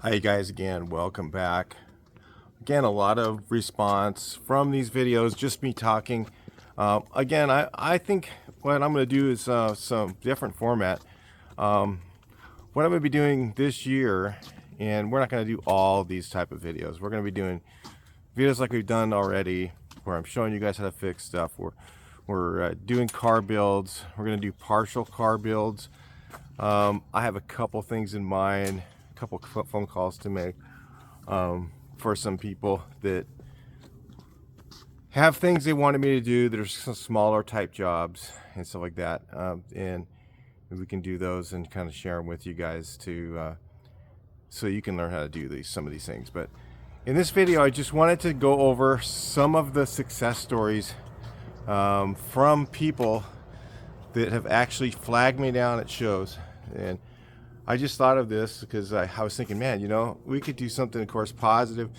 Hi guys again, welcome back. Again, a lot of response from these videos, just me talking. Again, I think what I'm going to do is some different format. What I'm going to be doing this year, and we're not going to do all these type of videos. We're going to be doing videos like we've done already, where I'm showing you guys how to fix stuff. We're doing car builds. We're going to do partial car builds. I have a couple things in mind, a couple phone calls to make for some people that have things they wanted me to do that are some smaller type jobs and stuff like that. And we can do those and kind of share them with you guys to so you can learn how to do some of these things. But in this video, I just wanted to go over some of the success stories from people that have actually flagged me down at shows. And I just thought of this because I was thinking, man, you know, we could do something, of course, positive.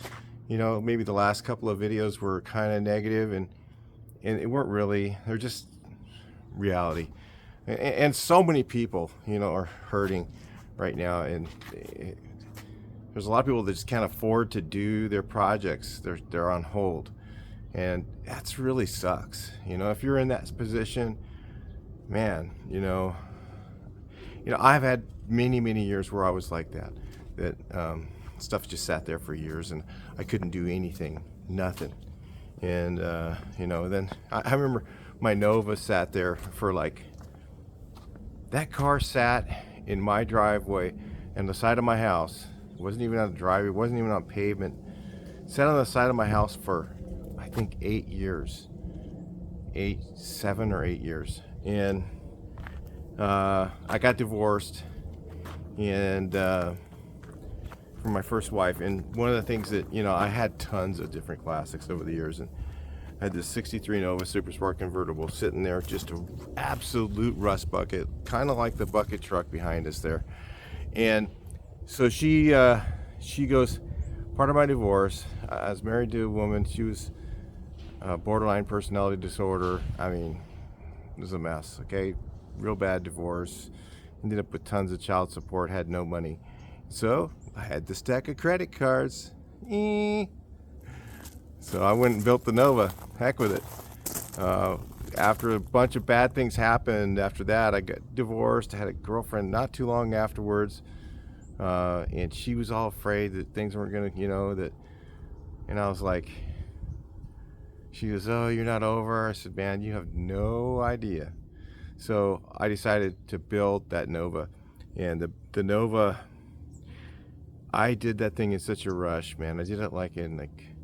You know, maybe the last couple of videos were kind of negative, and it weren't really. They're just reality. And so many people, you know, are hurting right now, and there's a lot of people that just can't afford to do their projects. They're on hold, and that's really sucks. You know, if you're in that position, man, you know, I've had many years where I was like that stuff just sat there for years and I couldn't do anything, nothing. And you know, then I remember my Nova sat there for like, that car sat in my driveway and the side of my house. It wasn't even on the driveway, it wasn't even on pavement. It sat on the side of my house for I think 8 years, 7 or 8 years. And I got divorced, and from my first wife. And one of the things that, you know, I had tons of different classics over the years, and I had this 63 Nova Super Sport convertible sitting there, just an absolute rust bucket, kind of like the bucket truck behind us there. And so she goes, part of my divorce, I was married to a woman. She was borderline personality disorder. I mean, it was a mess, okay? Real bad divorce. Ended up with tons of child support, had no money. So I had the stack of credit cards. So I went and built the Nova. Heck with it. After a bunch of bad things happened after that, I got divorced. I had a girlfriend not too long afterwards. And she was all afraid that things weren't gonna, you know, that, and I was like, she goes, "Oh, you're not over." I said, "Man, you have no idea." So I decided to build that Nova, and the Nova, I did that thing in such a rush, man. I did it like in like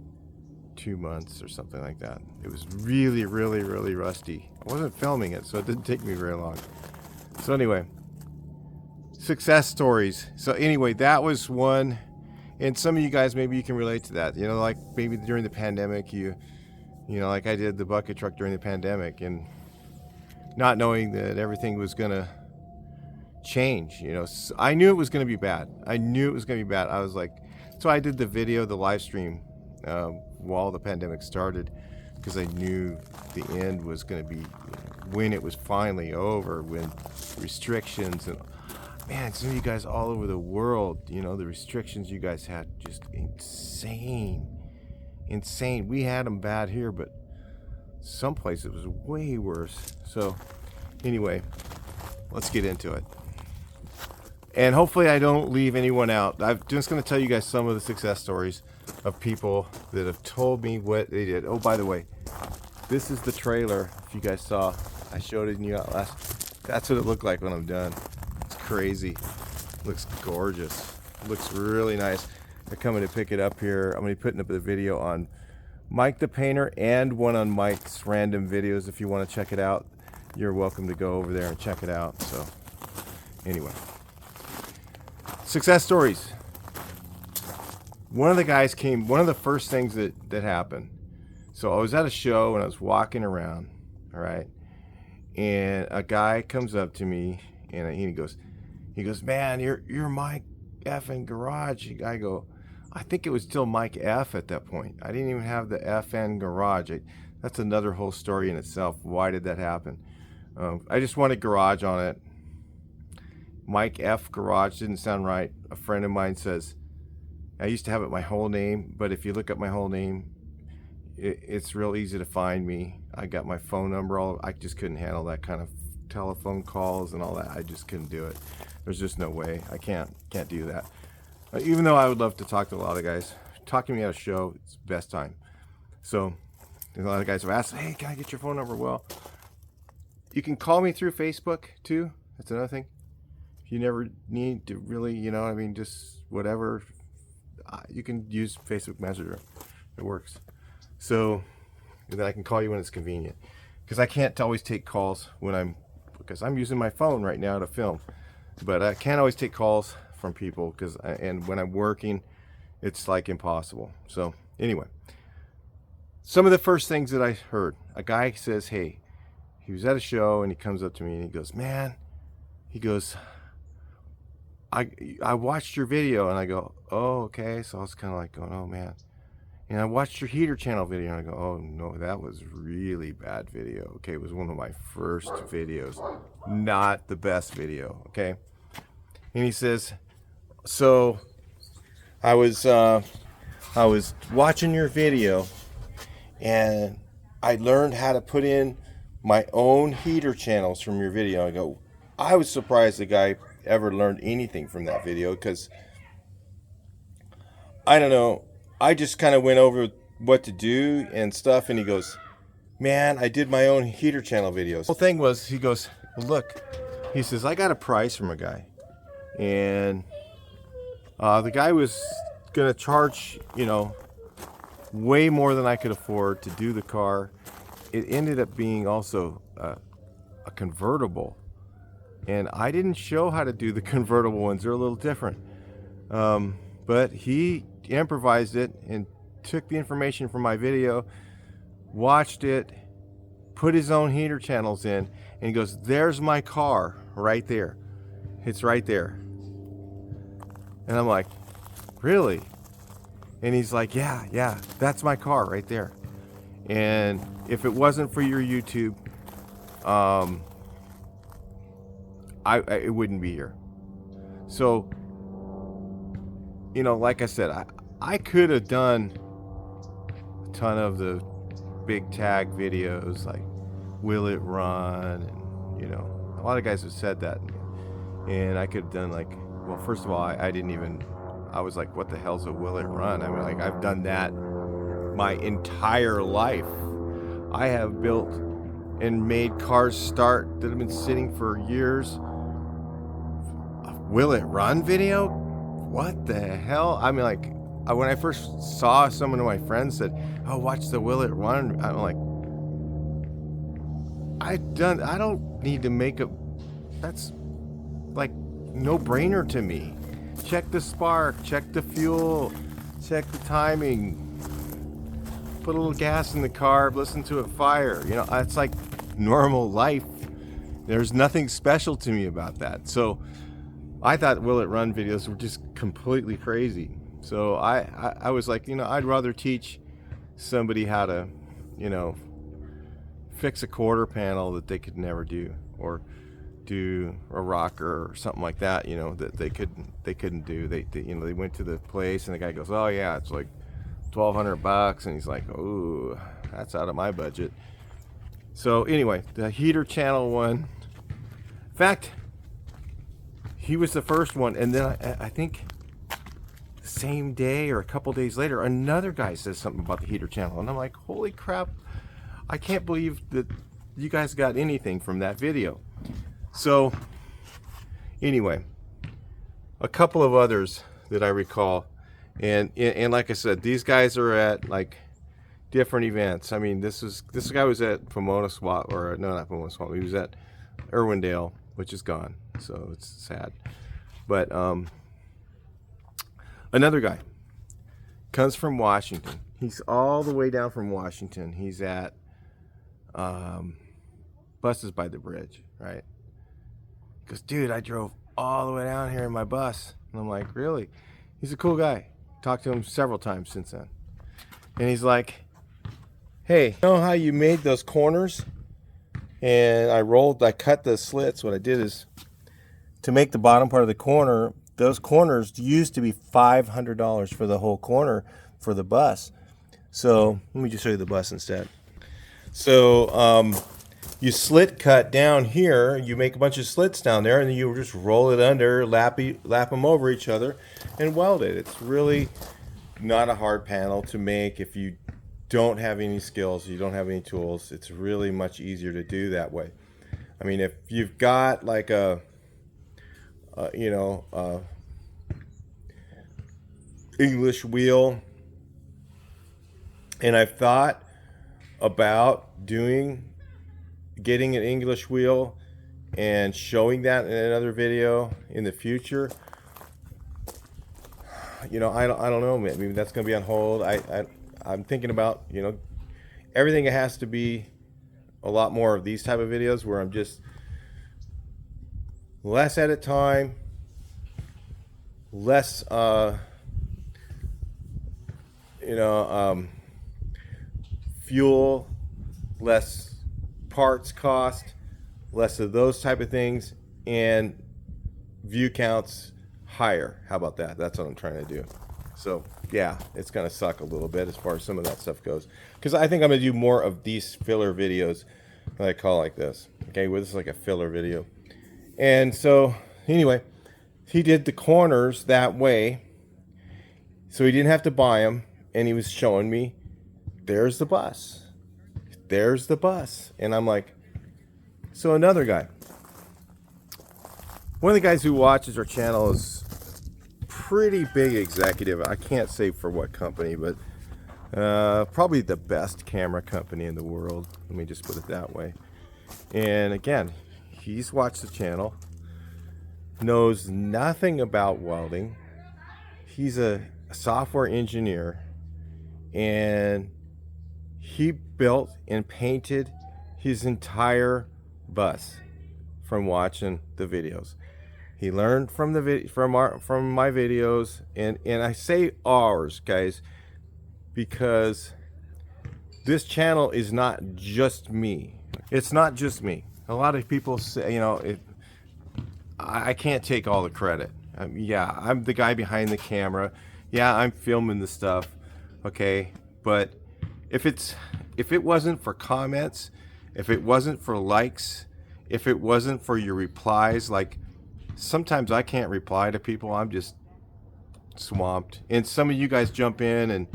2 months or something like that. It was really rusty. I wasn't filming it, so it didn't take me very long. So anyway, success stories. So anyway, that was one, and some of you guys, maybe you can relate to that. You know, like maybe during the pandemic, you know, like I did the bucket truck during the pandemic, and not knowing that everything was gonna change. You know, I knew it was gonna be bad. I was like, so I did the video, the live stream, while the pandemic started, because I knew the end was gonna be when it was finally over, when restrictions, and man, some of you guys all over the world, you know, the restrictions you guys had, just insane. We had them bad here, but some places it was way worse. So anyway, let's get into it. And hopefully I don't leave anyone out. I'm just going to tell you guys some of the success stories of people that have told me what they did. Oh, by the way, this is the trailer. If you guys saw, I showed it in you out last. That's what it looked like when I'm done. It's crazy. Looks gorgeous. Looks really nice. They're coming to pick it up here. I'm going to be putting up a video on Mike the Painter and one on Mike's random videos. If you want to check it out, you're welcome to go over there and check it out. So anyway, success stories. One of the first things that happened. So I was at a show and I was walking around, all right, and a guy comes up to me and he goes, "Man, you're Mike effing Garage." I go, I think it was still Mike F at that point. I didn't even have the FN Garage. That's another whole story in itself. Why did that happen? I just wanted Garage on it. Mike F Garage didn't sound right. A friend of mine says, I used to have it my whole name, but if you look up my whole name, it's real easy to find me. I got my phone number. I just couldn't handle that kind of telephone calls and all that. I just couldn't do it. There's just no way. I can't do that. Even though I would love to talk to a lot of guys, talking to me at a show, it's the best time. So a lot of guys have asked, hey, can I get your phone number? Well, you can call me through Facebook too. That's another thing. If you never need to really, you know, I mean, just whatever, you can use Facebook Messenger. It works. So then I can call you when it's convenient, because I can't always take calls because I'm using my phone right now to film, but I can't always take calls from people and when I'm working, it's like impossible. So anyway, some of the first things that I heard, a guy says, hey, he was at a show and he comes up to me and he goes, man, he goes, I watched your video. And I go, oh, okay. So I was kind of like going, oh man. And I watched your heater channel video and I go, oh no, that was really bad video. Okay, it was one of my first videos, not the best video. Okay. And he says, so I was watching your video and I learned how to put in my own heater channels from your video. I go, I was surprised the guy ever learned anything from that video, because I don't know, I just kind of went over what to do and stuff, and he goes, man, I did my own heater channel videos. The whole thing was, he goes, well, look, he says, I got a price from a guy, and the guy was gonna charge, you know, way more than I could afford to do the car. It ended up being also a convertible, and I didn't show how to do the convertible ones. They're a little different, but he improvised it and took the information from my video, watched it, put his own heater channels in, and he goes, there's my car right there. It's right there. And I'm like, really? And he's like, yeah, that's my car right there. And if it wasn't for your YouTube, it wouldn't be here. So, you know, like I said, I could have done a ton of the big tag videos like Will It Run, and you know, a lot of guys have said that, and I could have done like, well, first of all, I was like, what the hell's a Will It Run? I mean, like, I've done that my entire life. I have built and made cars start that have been sitting for years. A Will It Run video? What the hell? I mean, like, when I first saw someone of my friends said, oh, watch the Will It Run, I'm like, I don't need to make that's like no brainer to me. Check the spark, check the fuel, check the timing, put a little gas in the car, listen to it fire. You know, it's like normal life. There's nothing special to me about that. So I thought Will It Run videos were just completely crazy. So I was like, you know, I'd rather teach somebody how to, you know, fix a quarter panel that they could never do, or do a rocker or something like that, you know, that they couldn't do. They you know, they went to the place and the guy goes, oh yeah, it's like $1,200, and he's like, oh, that's out of my budget. So anyway, the heater channel one, in fact, he was the first one, and then I think the same day or a couple days later, another guy says something about the heater channel, and I'm like, holy crap, I can't believe that you guys got anything from that video. So anyway, a couple of others that I recall, and like I said, these guys are at like different events. I mean, this guy was at Pomona Swap, or no, not Pomona Swap. He was at Irwindale, which is gone, so it's sad. But another guy comes from Washington. He's all the way down from Washington. He's at Buses by the Bridge, right? He goes, dude, I drove all the way down here in my bus. And I'm like, really? He's a cool guy. Talked to him several times since then. And he's like, hey, you know how you made those corners? And I cut the slits. What I did is, to make the bottom part of the corner, those corners used to be $500 for the whole corner for the bus. So let me just show you the bus instead. So you slit cut down here, you make a bunch of slits down there, and then you just roll it under, lap them over each other, and weld it. It's really not a hard panel to make if you don't have any skills, you don't have any tools. It's really much easier to do that way. I mean, if you've got like English wheel, and I've thought about getting an English wheel and showing that in another video in the future. I don't know, maybe that's going to be on hold. I'm thinking about, everything has to be a lot more of these type of videos where I'm just less edit time, less fuel, less parts cost, less of those type of things, and view counts higher. How about that? That's what I'm trying to do. So yeah, it's gonna suck a little bit as far as some of that stuff goes, because I think I'm gonna do more of these filler videos that I call like this. Okay, well, this is like a filler video. And so anyway, he did the corners that way, so he didn't have to buy them, and he was showing me, there's the bus, there's the bus. And I'm like, so another guy, one of the guys who watches our channel is pretty big executive. I can't say for what company, but probably the best camera company in the world. Let me just put it that way. And again, he's watched the channel, knows nothing about welding. He's a software engineer, and he built and painted his entire bus from watching the videos. He learned from from my videos, and I say ours, guys, because this channel is not just me. It's not just me. A lot of people say, I can't take all the credit. Yeah, I'm the guy behind the camera. Yeah, I'm filming the stuff. Okay, but if it wasn't for comments, if it wasn't for likes, if it wasn't for your replies, like sometimes I can't reply to people. I'm just swamped. And some of you guys jump in and,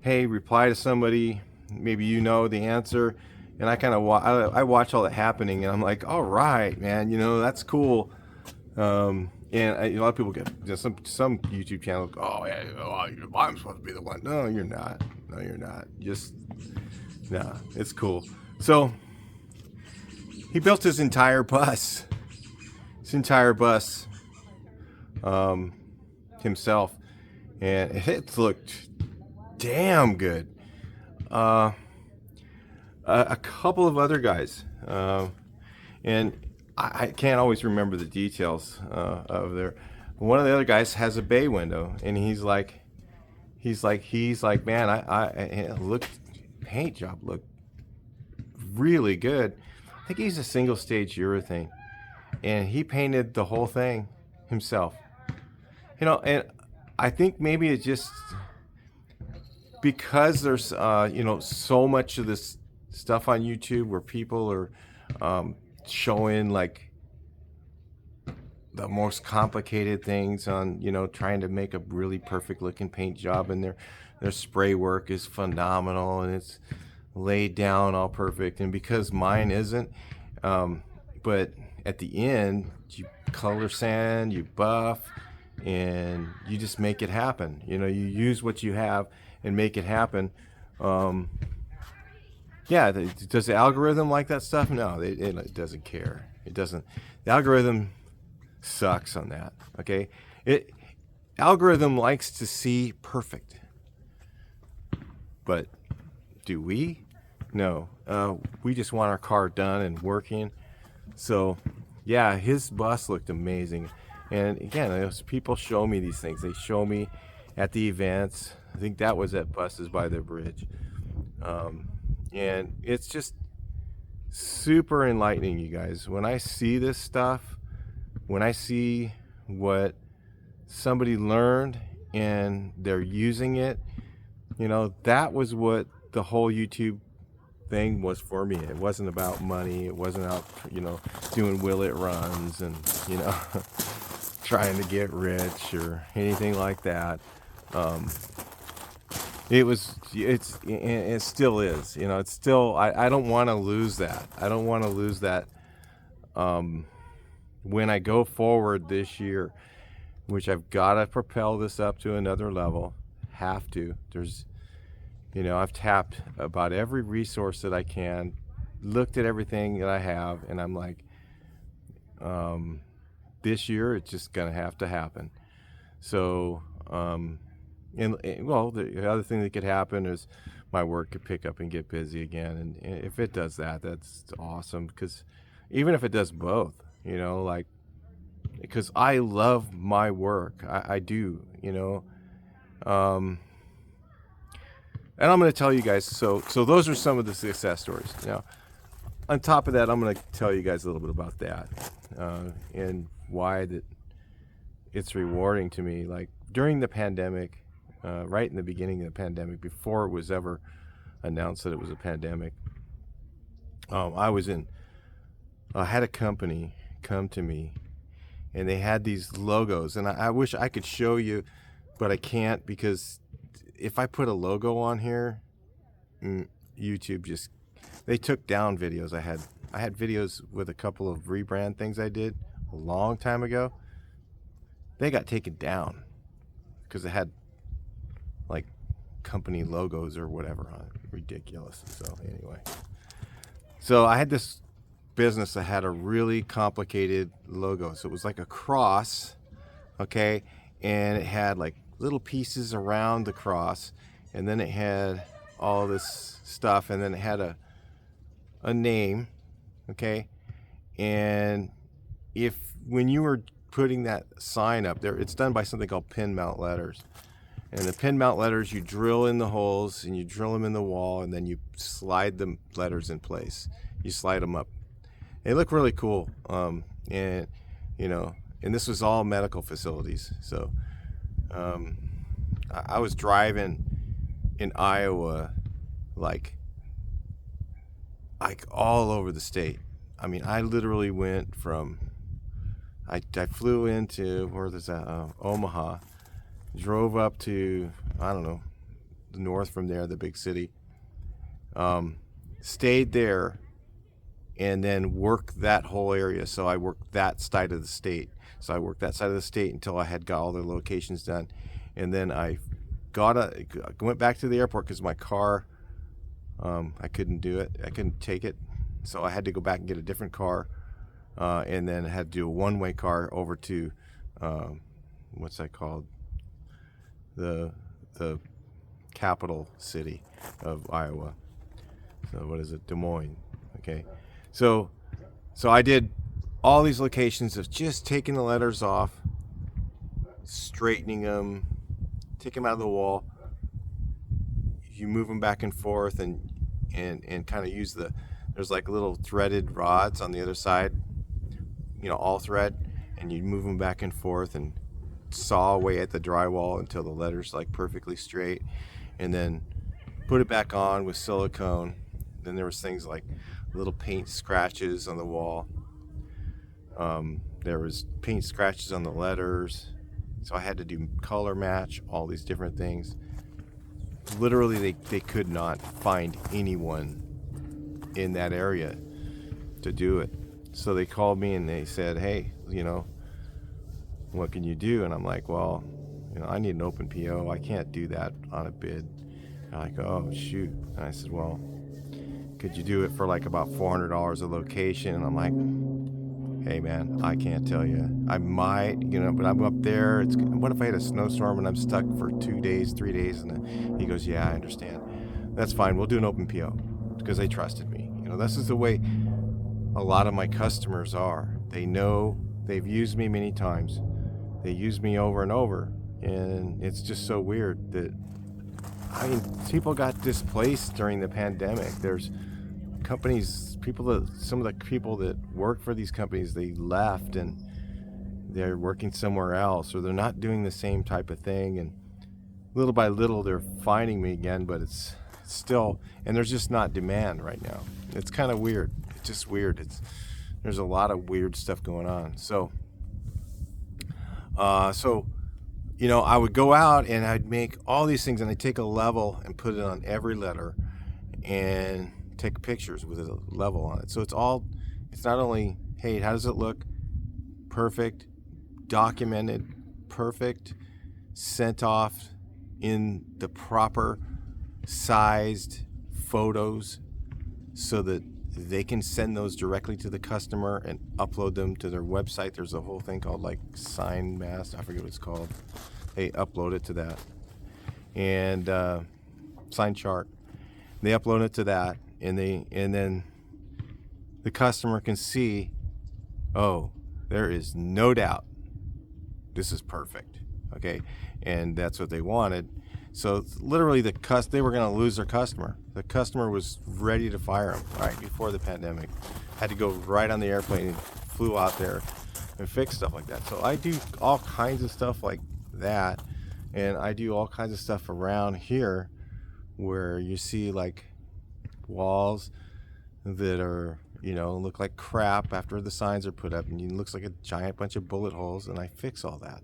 hey, reply to somebody. Maybe you know the answer. And I kind of I watch all that happening, and I'm like, all right, man, that's cool. And a lot of people get some YouTube channels. Oh, yeah, I'm supposed to be the one. No, you're not. No, you're not. No, it's cool. So he built his entire bus. Himself, and it looked damn good. A couple of other guys, and I can't always remember the details of there. One of the other guys has a bay window, and he's like, man, I paint job looked really good. I think he's a single stage urethane, and he painted the whole thing himself. And I think maybe it's just because there's so much of this stuff on YouTube where people are showing like the most complicated things on trying to make a really perfect looking paint job, and their spray work is phenomenal and it's laid down all perfect. And because mine isn't, but at the end you color sand, you buff, and you just make it happen. You use what you have and make it happen. Yeah, does the algorithm like that stuff? No, it doesn't care. It doesn't. The algorithm sucks on that. Okay, algorithm likes to see perfect, but do we? No, we just want our car done and working. So yeah, his bus looked amazing. And again, those people show me these things. They show me at the events. I think that was at Buses by the Bridge. And it's just super enlightening, you guys. When I see this stuff, when I see what somebody learned and they're using it. That was what the whole YouTube thing was for me. It wasn't about money. It wasn't out, doing will it runs and, trying to get rich or anything like that. Um, it still is, it's still, I don't want to lose that. I don't want to lose that. When I go forward this year, which I've got to propel this up to another level, have to. I've tapped about every resource that I can, looked at everything that I have, and I'm like, this year it's just gonna have to happen. So, well, the other thing that could happen is my work could pick up and get busy again, and if it does that, that's awesome. Because even if it does both, like, because I love my work, I do, um, and I'm going to tell you guys. So those are some of the success stories. Now, on top of that, I'm going to tell you guys a little bit about that, and why that it's rewarding to me. Like during the pandemic, right in the beginning of the pandemic, before it was ever announced that it was a pandemic, I had a company come to me, and they had these logos, and I wish I could show you, but I can't, because if I put a logo on here, YouTube they took down videos I had. I had videos with a couple of rebrand things I did a long time ago. They got taken down because it had like company logos or whatever on it. Ridiculous. So anyway, so I had this business that had a really complicated logo. So it was like a cross, okay, and it had like little pieces around the cross, and then it had all this stuff, and then it had a name, okay, and when you were putting that sign up there, it's done by something called pin mount letters. And the pin mount letters, you drill in the holes and you drill them in the wall, and then you slide the letters in place. You slide them up. They look really cool. And this was all medical facilities. So I was driving in Iowa, like all over the state. I mean, I literally went from, I flew into, Omaha, drove up to, I don't know, the north from there, the big city, stayed there, and then worked that whole area. So I worked that side of the state. So I worked that side of the state until I had got all the locations done. And then I went back to the airport because my car, I couldn't do it. I couldn't take it. So I had to go back and get a different car. And then I had to do a one-way car over to, what's that called? The capital city of Iowa. So what is it? Des Moines. Okay. So I did all these locations of just taking the letters off, straightening them, take them out of the wall. You move them back and forth and kind of use there's like little threaded rods on the other side, all thread, and you move them back and forth and saw away at the drywall until the letter's like perfectly straight, and then put it back on with silicone. Then there was things like little paint scratches on the wall. There was paint scratches on the letters, so I had to do color match all these different things. Literally, they could not find anyone in that area to do it. So they called me and they said, hey, what can you do? And I'm like, well, I need an open PO. I can't do that on a bid. They're like, oh, shoot. And I said, well, could you do it for like about $400 a location? And I'm like, hey, man, I can't tell you. I might, but I'm up there. What if I had a snowstorm and I'm stuck for 2 days, 3 days? And he goes, yeah, I understand. That's fine. We'll do an open PO, because they trusted me. This is the way a lot of my customers are. They know, they've used me many times. They use me over and over. And it's just so weird that, people got displaced during the pandemic. There's companies, some of the people that work for these companies, they left, and they're working somewhere else, or they're not doing the same type of thing, and little by little they're finding me again, but it's still, and there's just not demand right now. It's kind of weird. It's just weird. There's a lot of weird stuff going on. So you know, I would go out and I'd make all these things, and I'd take a level and put it on every letter and take pictures with a level on it. So it's not only, hey, how does it look? Perfect, documented, perfect, sent off in the proper sized photos so that they can send those directly to the customer and upload them to their website. There's a whole thing called like SignMaster, I forget what it's called. They upload it to that. And SignChart. They upload it to that, and then the customer can see, oh, there is no doubt this is perfect. Okay, and that's what they wanted. So literally they were going to lose their customer. The customer was ready to fire them right before the pandemic. Had to go right on the airplane and flew out there and fix stuff like that. So I do all kinds of stuff like that, and I do all kinds of stuff around here where you see like walls that are, you know, look like crap after the signs are put up, and it looks like a giant bunch of bullet holes, and I fix all that.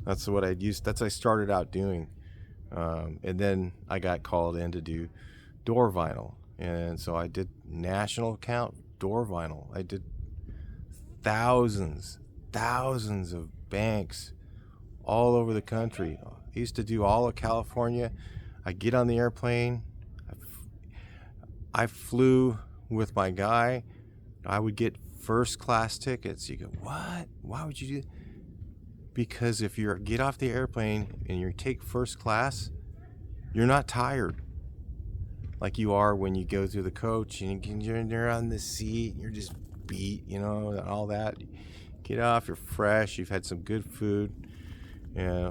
That's what that's what I started out doing. And then I got called in to do door vinyl, and so I did national account door vinyl. I did thousands of banks all over the country. I used to do all of California. I get on the airplane. I flew with my guy. I would get first class tickets. You go, what? Why would you do? Because if you get off the airplane and you take first class, you're not tired like you are when you go through the coach and you're on the seat, you're just beat, you know, all that. Get off, you're fresh, you've had some good food,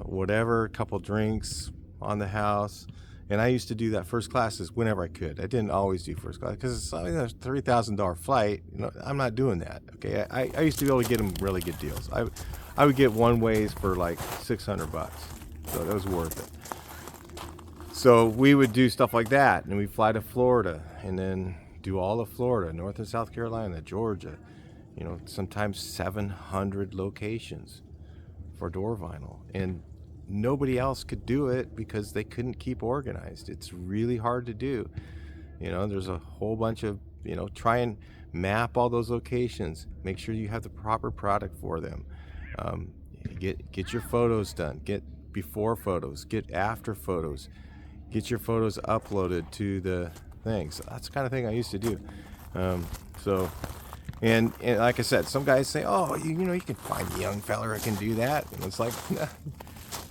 whatever, a couple drinks on the house. And I used to do that first classes whenever I could. I didn't always do first class because it's a $3,000 flight. You know, I'm not doing that. Okay, I used to be able to get them really good deals. I would get one ways for like $600, so that was worth it. So we would do stuff like that, and we'd fly to Florida, and then do all of Florida, North and South Carolina, Georgia. You know, sometimes 700 locations for door vinyl, and nobody else could do it because they couldn't keep organized. It's really hard to do. You know, there's a whole bunch of, you know, try and map all those locations. Make sure you have the proper product for them. Get your photos done. Get before photos. Get after photos. Get your photos uploaded to the things. So that's the kind of thing I used to do. And like I said, some guys say, oh, you know, you can find a young fella who can do that. And it's like,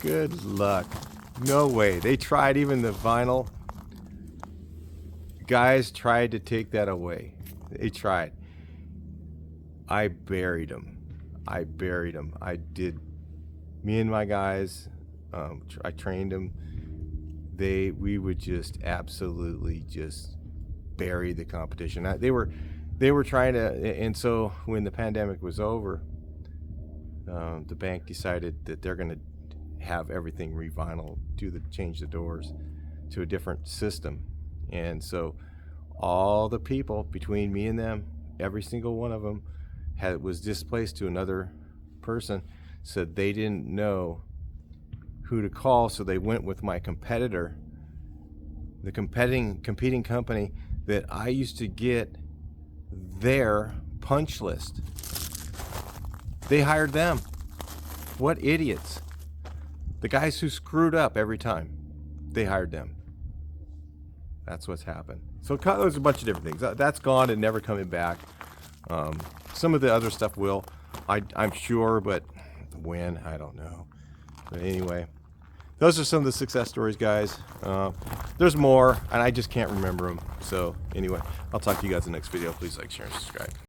good luck. No way. They tried, even the vinyl guys tried to take that away. They tried. I buried them. Me and my guys, I trained them. We would just absolutely just bury the competition. They were trying to, and so when the pandemic was over, the bank decided that they're going to have everything revinyl, change the doors to a different system. And so all the people between me and them, every single one of them was displaced to another person, so they didn't know who to call, so they went with my competitor, the competing company that I used to get their punch list. They hired them. What idiots. The guys who screwed up every time, they hired them. That's what's happened. So there's a bunch of different things. That's gone and never coming back. Some of the other stuff will, I'm sure, but when, I don't know. But anyway, those are some of the success stories, guys. There's more, and I just can't remember them. So anyway, I'll talk to you guys in the next video. Please like, share, and subscribe.